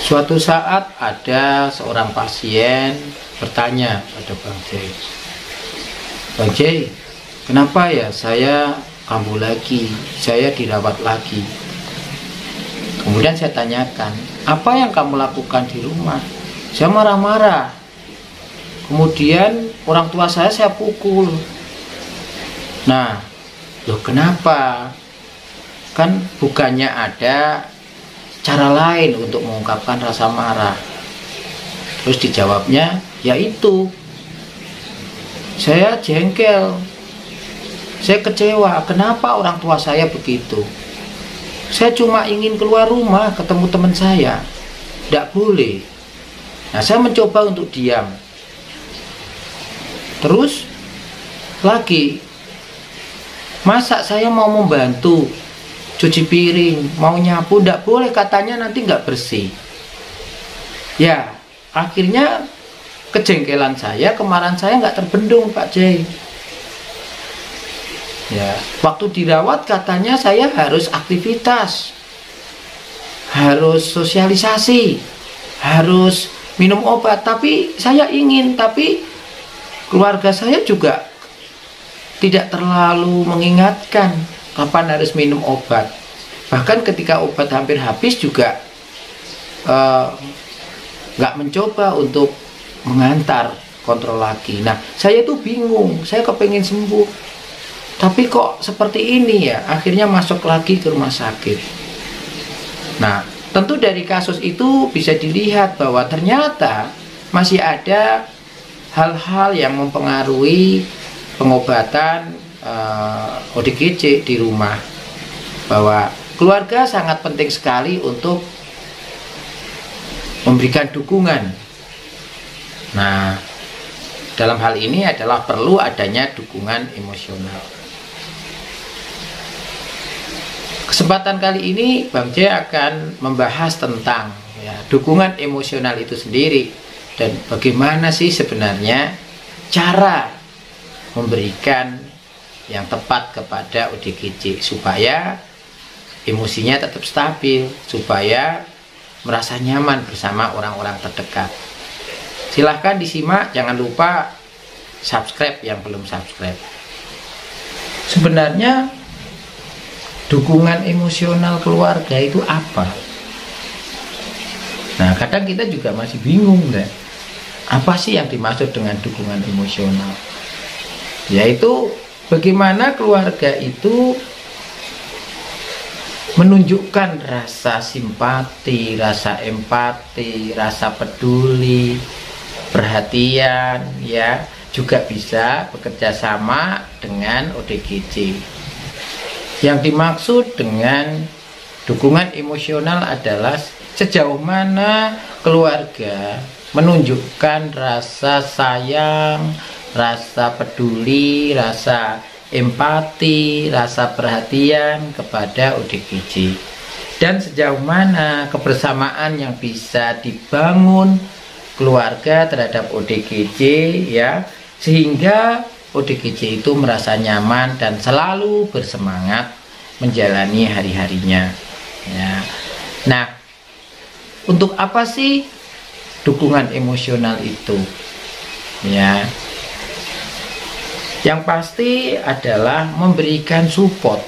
Suatu saat ada seorang pasien bertanya pada Bang J, Bang J, kenapa ya saya kambuh lagi, saya dirawat lagi? Kemudian saya tanyakan, apa yang kamu lakukan di rumah? Saya marah-marah. Kemudian orang tua saya pukul. Nah, loh kenapa? Kan bukannya ada cara lain untuk mengungkapkan rasa marah. Terus dijawabnya, yaitu saya jengkel, saya kecewa. Kenapa orang tua saya begitu? Saya cuma ingin keluar rumah ketemu teman saya, tidak boleh. Nah, saya mencoba untuk diam. Terus lagi, masa saya mau membantu cuci piring, mau nyapu, tidak boleh, katanya nanti nggak bersih. Ya, akhirnya kejengkelan saya, kemarahan saya nggak terbendung, Pak J. Ya, waktu dirawat katanya saya harus aktivitas, harus sosialisasi, harus minum obat. Tapi saya ingin, tapi keluarga saya juga tidak terlalu mengingatkan kapan harus minum obat. Bahkan ketika obat hampir habis juga nggak mencoba untuk mengantar kontrol lagi. Nah, saya itu bingung, saya kepengen sembuh, tapi kok seperti ini ya, akhirnya masuk lagi ke rumah sakit. Nah, tentu dari kasus itu bisa dilihat bahwa ternyata masih ada hal-hal yang mempengaruhi pengobatan ODGJ di rumah. Bahwa keluarga sangat penting sekali untuk memberikan dukungan. Nah, dalam hal ini adalah perlu adanya dukungan emosional. Kesempatan kali ini Bang J akan membahas tentang dukungan emosional itu sendiri dan bagaimana sih sebenarnya cara memberikan yang tepat kepada ODGJ supaya emosinya tetap stabil, supaya merasa nyaman bersama orang-orang terdekat. Silahkan disimak, jangan lupa subscribe yang belum subscribe. Sebenarnya dukungan emosional keluarga itu apa? Nah, kadang kita juga masih bingung deh. Apa sih yang dimaksud dengan dukungan emosional? Yaitu bagaimana keluarga itu menunjukkan rasa simpati, rasa empati, rasa peduli, perhatian, ya, juga bisa bekerja sama dengan ODGJ. Yang dimaksud dengan dukungan emosional adalah sejauh mana keluarga menunjukkan rasa sayang, rasa peduli, rasa empati, rasa perhatian kepada ODGJ, dan sejauh mana kebersamaan yang bisa dibangun keluarga terhadap ODGJ, ya, sehingga ODGJ itu merasa nyaman dan selalu bersemangat menjalani hari-harinya, ya. Nah, untuk apa sih dukungan emosional itu? Ya, yang pasti adalah memberikan support,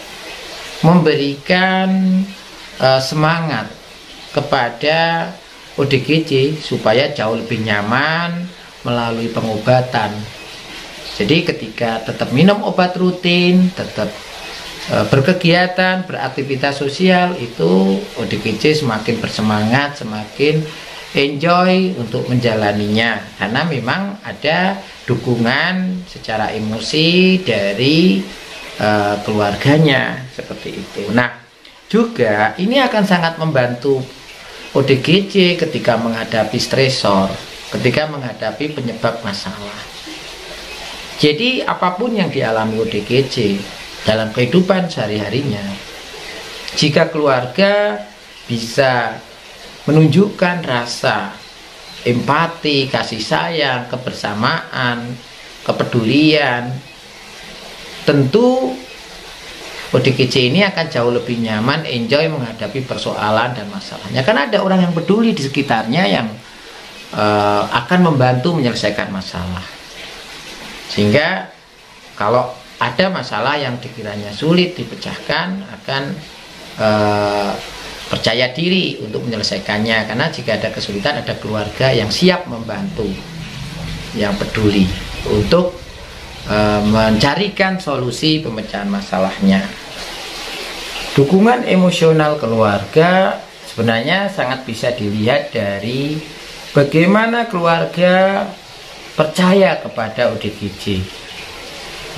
memberikan semangat kepada ODGJ supaya jauh lebih nyaman melalui pengobatan. Jadi ketika tetap minum obat rutin, tetap berkegiatan, beraktivitas sosial, itu ODGJ semakin bersemangat, semakin enjoy untuk menjalaninya, karena memang ada dukungan secara emosi dari keluarganya, seperti itu. Nah, juga ini akan sangat membantu ODGJ ketika menghadapi stresor, ketika menghadapi penyebab masalah. Jadi apapun yang dialami ODGJ dalam kehidupan sehari-harinya, jika keluarga bisa menunjukkan rasa empati, kasih sayang, kebersamaan, kepedulian, tentu ODGJ ini akan jauh lebih nyaman, enjoy menghadapi persoalan dan masalahnya. Karena ada orang yang peduli di sekitarnya yang akan membantu menyelesaikan masalah. Sehingga kalau ada masalah yang dikiranya sulit dipecahkan, akan percaya diri untuk menyelesaikannya. Karena jika ada kesulitan, ada keluarga yang siap membantu, yang peduli untuk mencarikan solusi pemecahan masalahnya. Dukungan emosional keluarga sebenarnya sangat bisa dilihat dari bagaimana keluarga percaya kepada ODGJ.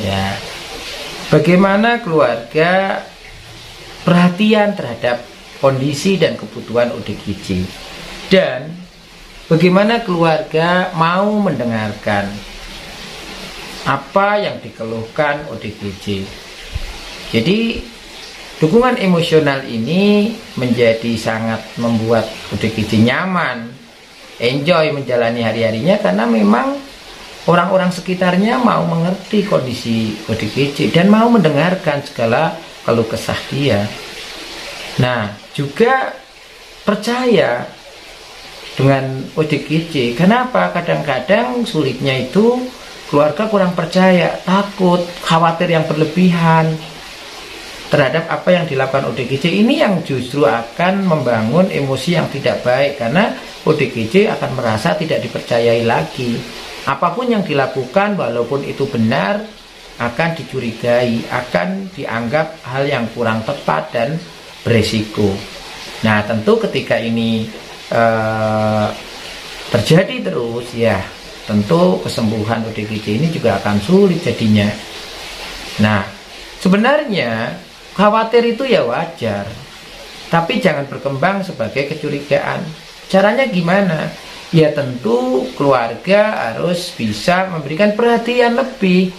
Ya, bagaimana keluarga perhatian terhadap kondisi dan kebutuhan ODGJ, dan bagaimana keluarga mau mendengarkan apa yang dikeluhkan ODGJ. Jadi dukungan emosional ini menjadi sangat membuat ODGJ nyaman, enjoy menjalani hari-harinya, karena memang orang-orang sekitarnya mau mengerti kondisi ODGJ dan mau mendengarkan segala keluh kesah dia. Nah, juga percaya dengan ODGJ. Kenapa? Kadang-kadang sulitnya itu keluarga kurang percaya, takut, khawatir yang berlebihan terhadap apa yang dilakukan ODGJ. Ini yang justru akan membangun emosi yang tidak baik, karena ODGJ akan merasa tidak dipercayai lagi. Apapun yang dilakukan, walaupun itu benar, akan dicurigai, akan dianggap hal yang kurang tepat dan beresiko. Nah, tentu ketika ini terjadi terus, ya tentu kesembuhan ODGJ ini juga akan sulit jadinya. Nah, sebenarnya khawatir itu ya wajar, tapi jangan berkembang sebagai kecurigaan. Caranya gimana? Ya tentu keluarga harus bisa memberikan perhatian lebih.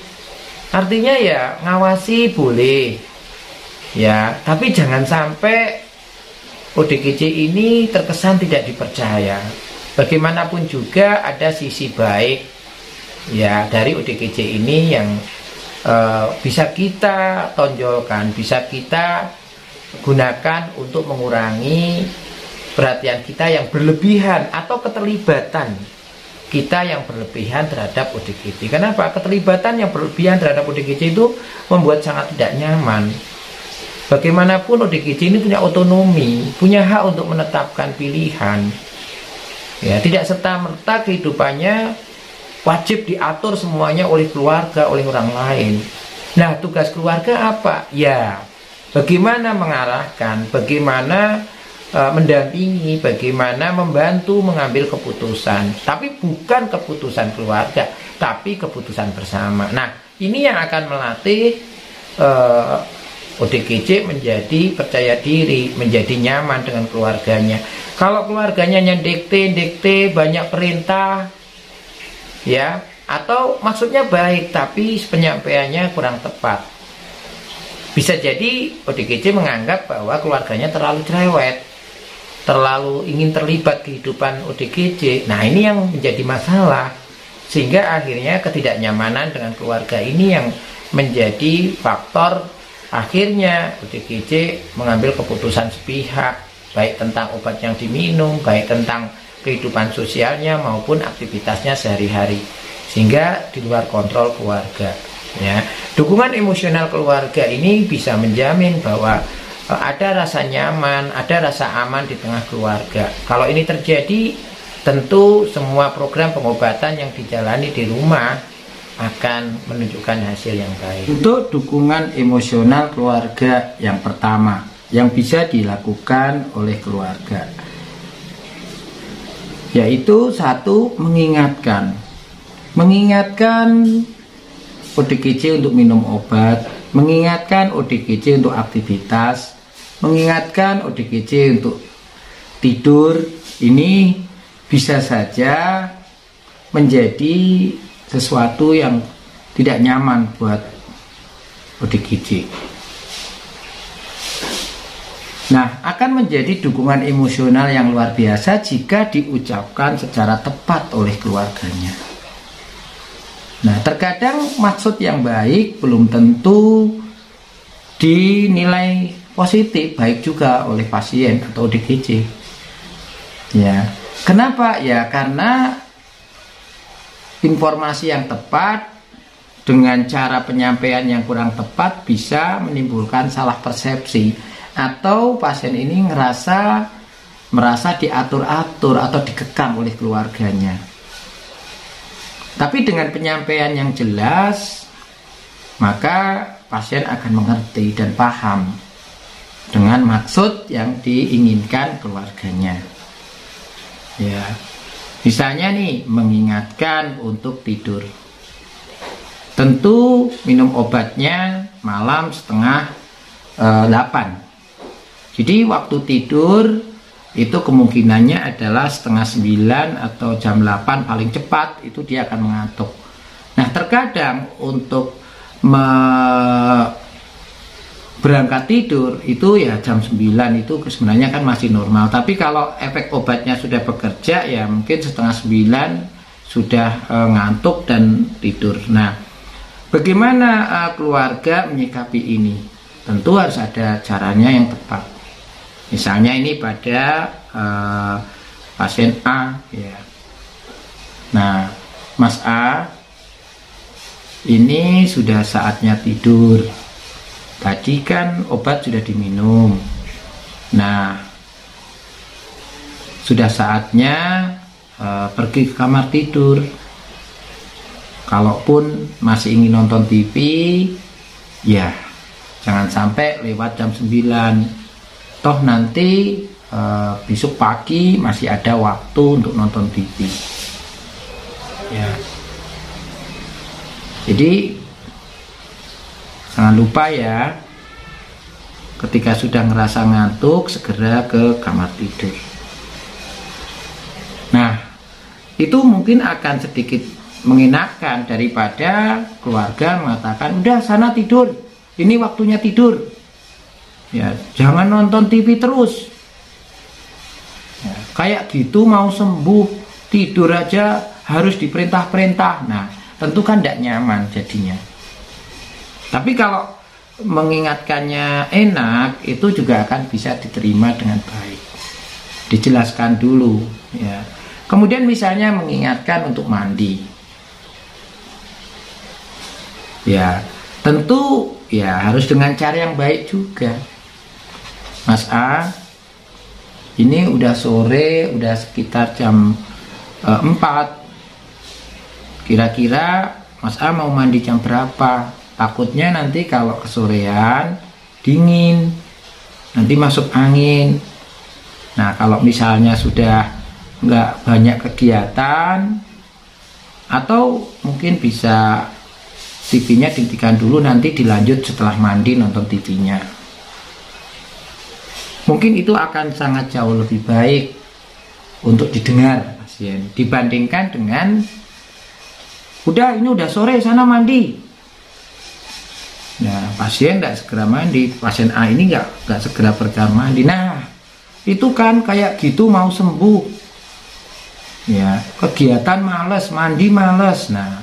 Artinya ya ngawasi boleh, ya, tapi jangan sampai ODGJ ini terkesan tidak dipercaya. Bagaimanapun juga ada sisi baik ya dari ODGJ ini yang bisa kita tonjolkan, bisa kita gunakan untuk mengurangi perhatian kita yang berlebihan atau keterlibatan kita yang berlebihan terhadap ODGJ. Kenapa? Keterlibatan yang berlebihan terhadap ODGJ itu membuat sangat tidak nyaman. Bagaimanapun ODGJ ini punya otonomi, punya hak untuk menetapkan pilihan. Ya, tidak serta-merta kehidupannya wajib diatur semuanya oleh keluarga, oleh orang lain. Nah, tugas keluarga apa? Ya, bagaimana mengarahkan, bagaimana mendampingi, bagaimana membantu mengambil keputusan. Tapi bukan keputusan keluarga, tapi keputusan bersama. Nah, ini yang akan melatih ODGJ menjadi percaya diri, menjadi nyaman dengan keluarganya. Kalau keluarganya dikte, banyak perintah, ya, atau maksudnya baik tapi penyampaiannya kurang tepat, bisa jadi ODGJ menganggap bahwa keluarganya terlalu cerewet, terlalu ingin terlibat kehidupan ODGJ. Nah, ini yang menjadi masalah, sehingga akhirnya ketidaknyamanan dengan keluarga ini yang menjadi faktor akhirnya ODGJ mengambil keputusan sepihak, baik tentang obat yang diminum, baik tentang kehidupan sosialnya maupun aktivitasnya sehari-hari, sehingga di luar kontrol keluarga. Ya, dukungan emosional keluarga ini bisa menjamin bahwa ada rasa nyaman, ada rasa aman di tengah keluarga. Kalau ini terjadi, tentu semua program pengobatan yang dijalani di rumah akan menunjukkan hasil yang baik. Untuk dukungan emosional keluarga yang pertama yang bisa dilakukan oleh keluarga, yaitu satu, mengingatkan ODGJ untuk minum obat, mengingatkan ODGJ untuk aktivitas, mengingatkan ODGJ untuk tidur. Ini bisa saja menjadi sesuatu yang tidak nyaman buat ODGJ. Nah, akan menjadi dukungan emosional yang luar biasa jika diucapkan secara tepat oleh keluarganya. Nah, terkadang maksud yang baik belum tentu dinilai positif, baik juga oleh pasien atau ODGJ. Ya, kenapa? Ya karena informasi yang tepat dengan cara penyampaian yang kurang tepat bisa menimbulkan salah persepsi, atau pasien ini merasa diatur-atur atau dikekang oleh keluarganya. Tapi dengan penyampaian yang jelas, maka pasien akan mengerti dan paham dengan maksud yang diinginkan keluarganya. Ya, misalnya nih, mengingatkan untuk tidur. Tentu minum obatnya malam setengah 8. Jadi waktu tidur itu kemungkinannya adalah setengah 9 atau jam 8 paling cepat, itu dia akan mengantuk. Nah, terkadang untuk berangkat tidur itu ya jam 9 itu sebenarnya kan masih normal. Tapi kalau efek obatnya sudah bekerja, ya mungkin setengah 9 sudah ngantuk dan tidur. Nah, bagaimana keluarga menyikapi ini? Tentu harus ada caranya yang tepat. Misalnya ini pada pasien A, ya. Nah, Mas A, ini sudah saatnya tidur. Tadi kan obat sudah diminum. Nah, sudah saatnya pergi ke kamar tidur. Kalaupun masih ingin nonton TV, ya jangan sampai lewat jam 9. Toh nanti besok pagi masih ada waktu untuk nonton TV. Ya. Jadi jangan lupa ya, ketika sudah ngerasa ngantuk segera ke kamar tidur. Nah, itu mungkin akan sedikit mengenakan daripada keluarga mengatakan, udah sana tidur, ini waktunya tidur, ya jangan nonton TV terus, ya, kayak gitu mau sembuh, tidur aja harus diperintah-perintah. Nah, tentu kan tidak nyaman jadinya. Tapi kalau mengingatkannya enak, itu juga akan bisa diterima dengan baik, dijelaskan dulu, ya. Kemudian misalnya mengingatkan untuk mandi. Ya, tentu ya harus dengan cara yang baik juga. Mas A, ini udah sore, udah sekitar jam 4. Kira-kira Mas A mau mandi jam berapa? Takutnya nanti kalau kesorean dingin, nanti masuk angin. Nah, kalau misalnya sudah nggak banyak kegiatan, atau mungkin bisa TV-nya dihentikan dulu, nanti dilanjut setelah mandi nonton TV-nya. Mungkin itu akan sangat jauh lebih baik untuk didengar pasien dibandingkan dengan udah ini udah sore sana mandi. Nah, pasien tidak segera mandi, pasien A ini nggak segera pergi mandi. Nah, itu kan kayak gitu mau sembuh. Ya, kegiatan males, mandi males. Nah,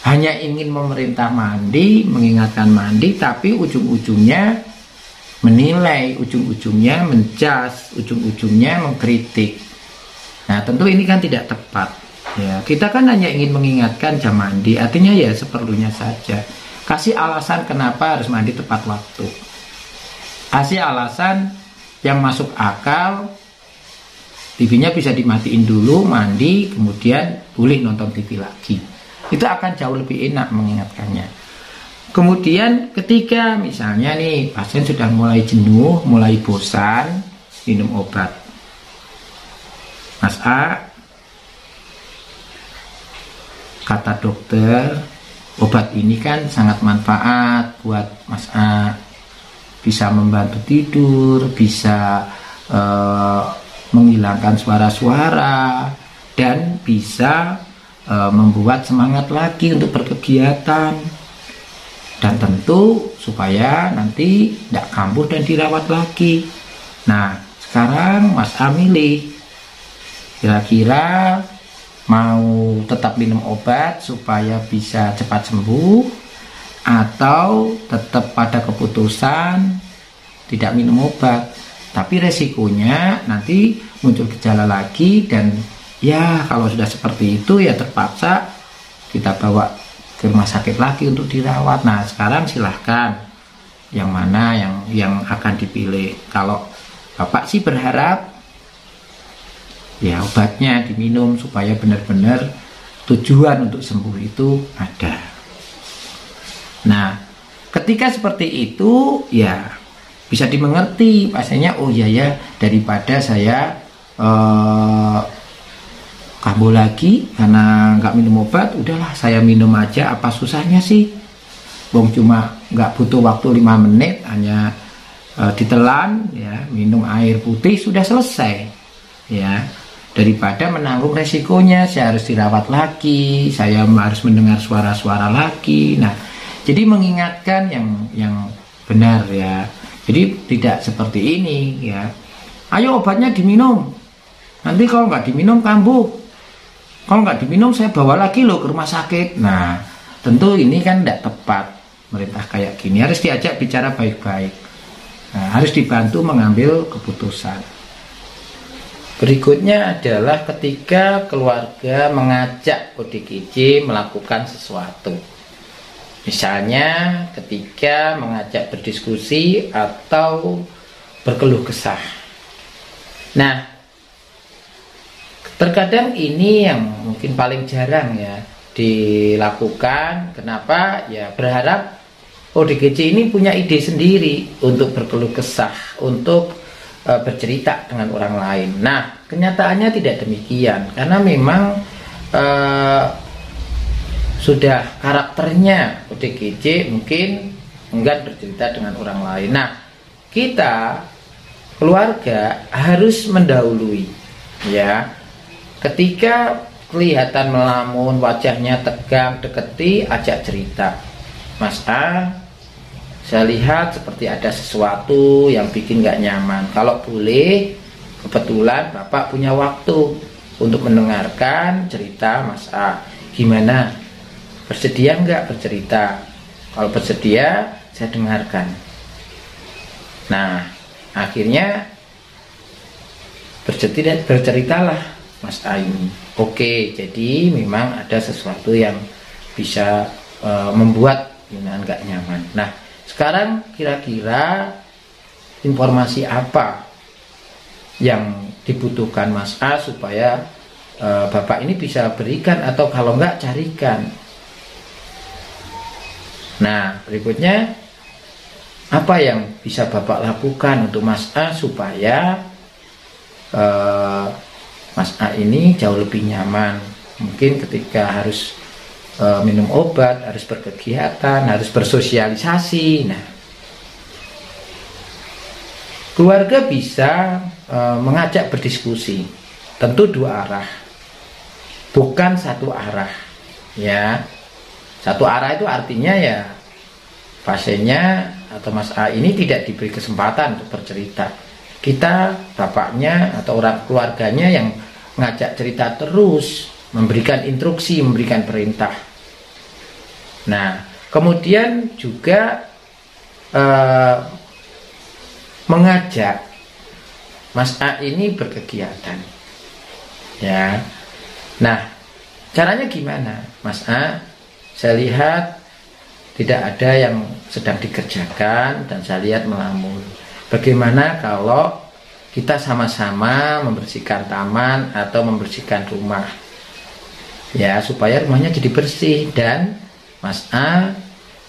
hanya ingin memerintah mandi, mengingatkan mandi, tapi ujung-ujungnya menilai, ujung-ujungnya menjas, ujung-ujungnya mengkritik. Nah, tentu ini kan tidak tepat. Ya, kita kan hanya ingin mengingatkan jam mandi, artinya ya seperlunya saja. Kasih alasan kenapa harus mandi tepat waktu. Kasih alasan yang masuk akal. TV-nya bisa dimatiin dulu, mandi, kemudian boleh nonton TV lagi. Itu akan jauh lebih enak mengingatkannya. Kemudian ketika misalnya nih pasien sudah mulai jenuh, mulai bosan minum obat, Mas A, kata dokter, obat ini kan sangat manfaat buat Mas A, bisa membantu tidur, bisa menghilangkan suara-suara, dan bisa membuat semangat lagi untuk berkegiatan, dan tentu supaya nanti tidak kambuh dan dirawat lagi. Nah, sekarang Mas A milih, kira-kira mau tetap minum obat supaya bisa cepat sembuh, atau tetap pada keputusan tidak minum obat. Tapi resikonya nanti muncul gejala lagi, dan ya kalau sudah seperti itu ya terpaksa kita bawa ke rumah sakit lagi untuk dirawat. Nah sekarang silahkan yang mana yang akan dipilih. Kalau Bapak sih berharap ya obatnya diminum supaya benar-benar tujuan untuk sembuh itu ada. Nah ketika seperti itu ya bisa dimengerti pasiennya, oh iya ya, daripada saya kambuh lagi karena nggak minum obat, udahlah saya minum aja, apa susahnya sih, bong cuma nggak butuh waktu 5 menit, hanya ditelan ya, minum air putih sudah selesai ya, daripada menanggung resikonya saya harus dirawat lagi, saya harus mendengar suara-suara lagi. Nah jadi mengingatkan yang benar ya. Jadi tidak seperti ini ya. Ayo obatnya diminum. Nanti kalau nggak diminum kambuh. Kalau nggak diminum saya bawa lagi loh ke rumah sakit. Nah tentu ini kan tidak tepat. Merintah kayak gini harus diajak bicara baik-baik. Nah, harus dibantu mengambil keputusan. Berikutnya adalah ketika keluarga mengajak ODGJ melakukan sesuatu. Misalnya ketika mengajak berdiskusi atau berkeluh kesah. Nah, terkadang ini yang mungkin paling jarang ya dilakukan. Kenapa? Ya berharap ODGJ ini punya ide sendiri untuk berkeluh kesah, untuk bercerita dengan orang lain. Nah, kenyataannya tidak demikian, karena memang sudah karakternya ODGJ mungkin enggan bercerita dengan orang lain. Nah, kita keluarga harus mendahului ya. Ketika kelihatan melamun, wajahnya tegang, deketi, ajak cerita. Mas A, saya lihat seperti ada sesuatu yang bikin gak nyaman. Kalau boleh, kebetulan Bapak punya waktu untuk mendengarkan cerita Mas A. Gimana? Bersedia nggak bercerita? Kalau bersedia, saya dengarkan. Nah, akhirnya berceritalah Mas A ini. Oke, jadi memang ada sesuatu yang bisa membuat Yunan nggak nyaman. Nah, sekarang kira-kira informasi apa yang dibutuhkan Mas A supaya Bapak ini bisa berikan, atau kalau nggak carikan. Nah, berikutnya apa yang bisa Bapak lakukan untuk Mas A supaya Mas A ini jauh lebih nyaman. Mungkin ketika harus minum obat, harus berkegiatan, harus bersosialisasi. Nah, keluarga bisa mengajak berdiskusi. Tentu 2 arah, bukan 1 arah ya. 1 arah itu artinya ya pasiennya atau Mas A ini tidak diberi kesempatan untuk bercerita. Kita bapaknya atau orang keluarganya yang ngajak cerita terus, memberikan instruksi, memberikan perintah. Nah, kemudian juga mengajak Mas A ini berkegiatan ya. Nah, caranya gimana? Mas A, saya lihat tidak ada yang sedang dikerjakan dan saya lihat melamun. Bagaimana kalau kita sama-sama membersihkan taman atau membersihkan rumah ya, supaya rumahnya jadi bersih dan Mas A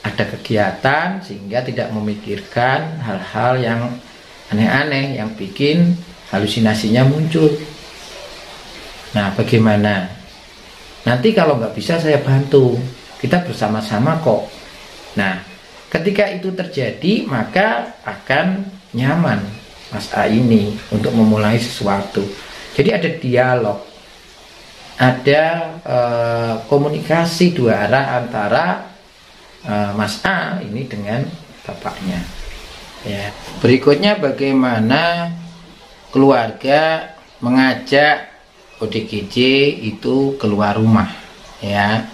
ada kegiatan sehingga tidak memikirkan hal-hal yang aneh-aneh yang bikin halusinasinya muncul. Nah, bagaimana? Nanti kalau nggak bisa saya bantu, kita bersama-sama kok. Nah, ketika itu terjadi maka akan nyaman Mas A ini untuk memulai sesuatu. Jadi ada dialog, ada komunikasi 2 arah antara Mas A ini dengan bapaknya ya. Berikutnya bagaimana keluarga mengajak ODGJ itu keluar rumah ya.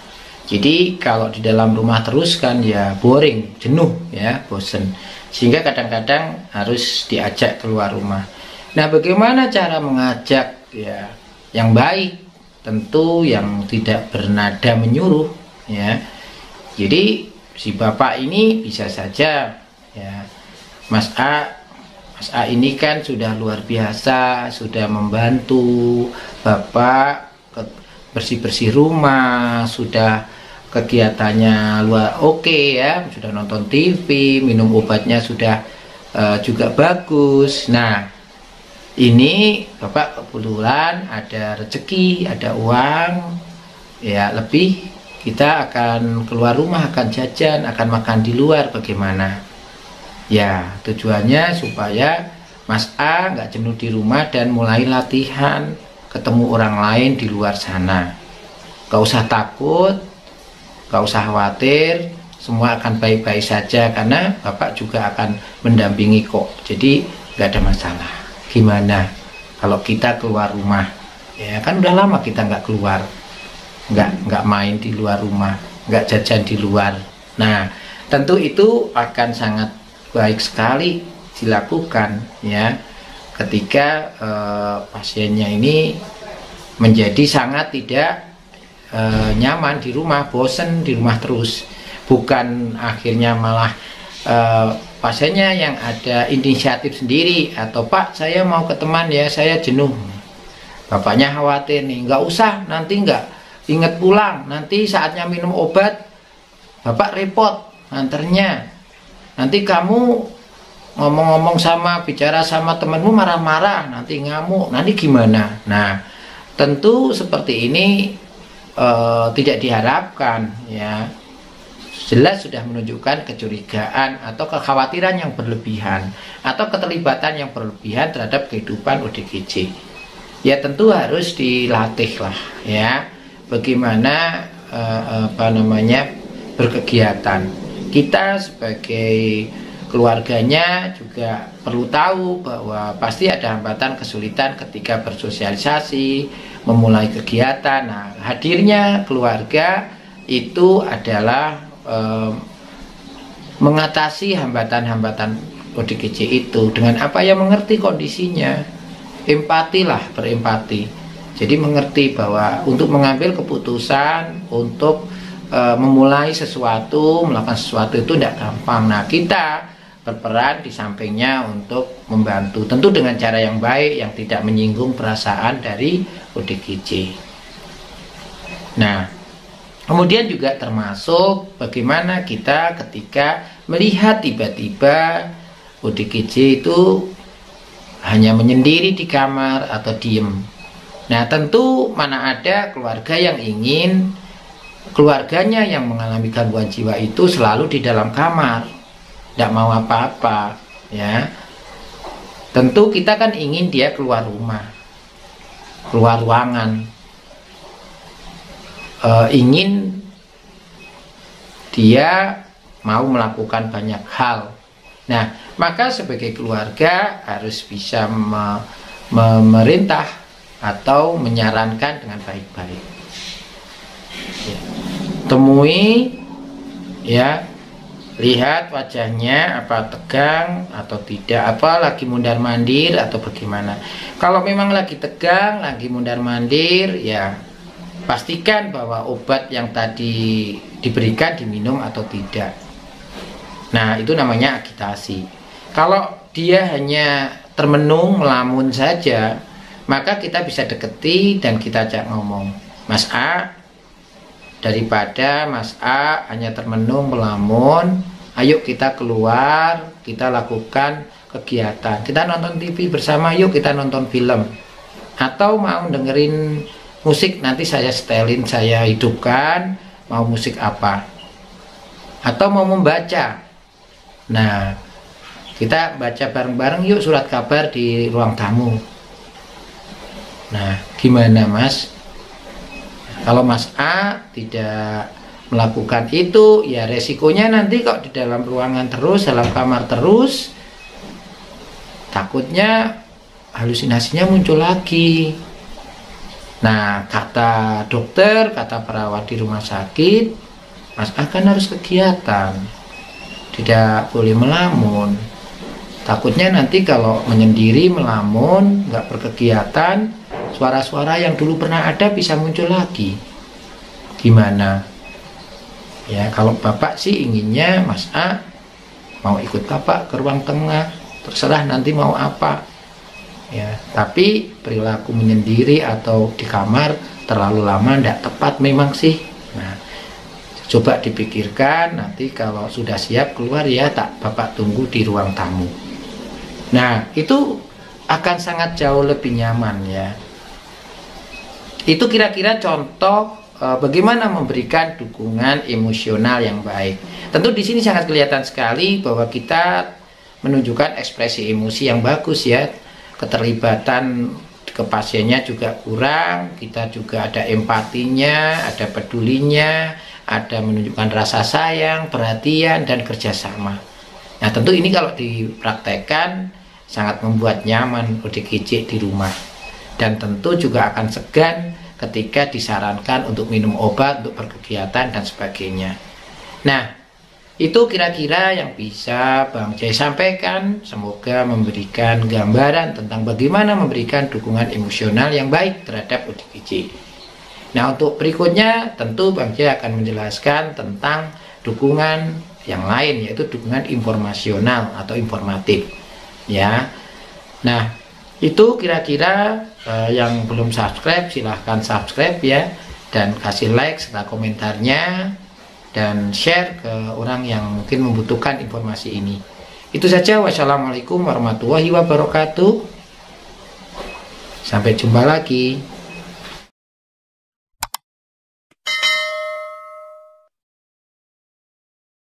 Jadi kalau di dalam rumah terus kan ya boring, jenuh ya, bosen. Sehingga kadang-kadang harus diajak keluar rumah. Nah, bagaimana cara mengajak ya yang baik? Tentu yang tidak bernada menyuruh ya. Jadi si bapak ini bisa saja ya, Mas A ini kan sudah luar biasa, sudah membantu bapak bersih-bersih rumah, sudah kegiatannya luar oke ya, sudah nonton TV, minum obatnya sudah juga bagus. Nah, ini bapak kebetulan ada rezeki, ada uang ya lebih, kita akan keluar rumah, akan jajan, akan makan di luar, bagaimana ya? Tujuannya supaya Mas A nggak jenuh di rumah dan mulai latihan ketemu orang lain di luar sana. Gak usah takut, gak usah khawatir, semua akan baik-baik saja karena bapak juga akan mendampingi kok. Jadi gak ada masalah. Gimana kalau kita keluar rumah? Ya kan udah lama kita nggak keluar, nggak main di luar rumah, nggak jajan di luar. Nah, tentu itu akan sangat baik sekali dilakukan ya, ketika pasiennya ini menjadi sangat tidak nyaman di rumah, bosen di rumah terus. Bukan akhirnya malah pasiennya yang ada inisiatif sendiri, atau Pak saya mau ke teman ya, saya jenuh. Bapaknya khawatir nih, nggak usah, nanti nggak inget pulang, nanti saatnya minum obat bapak repot nganternya, nanti kamu ngomong-ngomong sama, bicara sama temanmu marah-marah, nanti ngamuk, nanti gimana? Nah, tentu seperti ini tidak diharapkan ya. Jelas sudah menunjukkan kecurigaan atau kekhawatiran yang berlebihan atau keterlibatan yang berlebihan terhadap kehidupan ODGJ. Ya tentu harus dilatih lah ya, bagaimana berkegiatan. Kita sebagai keluarganya juga perlu tahu bahwa pasti ada hambatan, kesulitan ketika bersosialisasi, memulai kegiatan. Nah, hadirnya keluarga itu adalah mengatasi hambatan-hambatan ODGJ itu dengan apa yang mengerti kondisinya. Empati lah, berempati. Jadi mengerti bahwa untuk mengambil keputusan, untuk memulai sesuatu, melakukan sesuatu itu tidak gampang. Nah, kita berperan di sampingnya untuk membantu, tentu dengan cara yang baik yang tidak menyinggung perasaan dari ODGJ. Nah, kemudian juga termasuk bagaimana kita ketika melihat tiba-tiba ODGJ itu hanya menyendiri di kamar atau diem. Nah, tentu mana ada keluarga yang ingin keluarganya yang mengalami gangguan jiwa itu selalu di dalam kamar, tidak mau apa-apa ya. Tentu kita kan ingin dia keluar rumah, keluar ruangan, ingin dia mau melakukan banyak hal. Nah, maka sebagai keluarga harus bisa memerintah atau menyarankan dengan baik-baik ya. Temui ya, lihat wajahnya apa tegang atau tidak, apa lagi mundar mandir atau bagaimana. Kalau memang lagi tegang, lagi mundar mandir ya, pastikan bahwa obat yang tadi diberikan diminum atau tidak. Nah, itu namanya agitasi. Kalau dia hanya termenung, melamun saja, maka kita bisa deketi dan kita ajak ngomong. Mas A, daripada Mas A hanya termenung, melamun, ayo kita keluar, kita lakukan kegiatan. Kita nonton TV bersama, yuk kita nonton film. Atau mau dengerin musik, nanti saya setelin, saya hidupkan, mau musik apa. Atau mau membaca. Nah, kita baca bareng-bareng yuk surat kabar di ruang tamu. Nah, gimana Mas? Kalau Mas A tidak melakukan itu, ya resikonya nanti kok di dalam ruangan terus, dalam kamar terus, takutnya halusinasinya muncul lagi. Nah, kata dokter, kata perawat di rumah sakit, Mas A kan harus kegiatan, tidak boleh melamun. Takutnya nanti kalau menyendiri, melamun, nggak berkegiatan, suara-suara yang dulu pernah ada bisa muncul lagi. Gimana? Ya, kalau Bapak sih inginnya Mas A mau ikut Bapak ke ruang tengah, terserah nanti mau apa. Ya, tapi perilaku menyendiri atau di kamar terlalu lama tidak tepat memang sih. Nah, coba dipikirkan, nanti kalau sudah siap keluar ya tak Bapak tunggu di ruang tamu. Nah, itu akan sangat jauh lebih nyaman ya. Itu kira-kira contoh bagaimana memberikan dukungan emosional yang baik. Tentu di sini sangat kelihatan sekali bahwa kita menunjukkan ekspresi emosi yang bagus ya. Keterlibatan ke pasiennya juga kurang, kita juga ada empatinya, ada pedulinya, ada menunjukkan rasa sayang, perhatian, dan kerjasama. Nah, tentu ini kalau dipraktekkan sangat membuat nyaman ODGJ di rumah, dan tentu juga akan segan ketika disarankan untuk minum obat, untuk berkegiatan, dan sebagainya. Nah, itu kira-kira yang bisa Bang Jai sampaikan. Semoga memberikan gambaran tentang bagaimana memberikan dukungan emosional yang baik terhadap ODGJ. Nah, untuk berikutnya tentu Bang Jai akan menjelaskan tentang dukungan yang lain, yaitu dukungan informasional atau informatif ya. Nah, itu kira-kira yang belum subscribe silahkan subscribe ya, dan kasih like serta komentarnya, dan share ke orang yang mungkin membutuhkan informasi ini. Itu saja. Wassalamualaikum warahmatullahi wabarakatuh. Sampai jumpa lagi.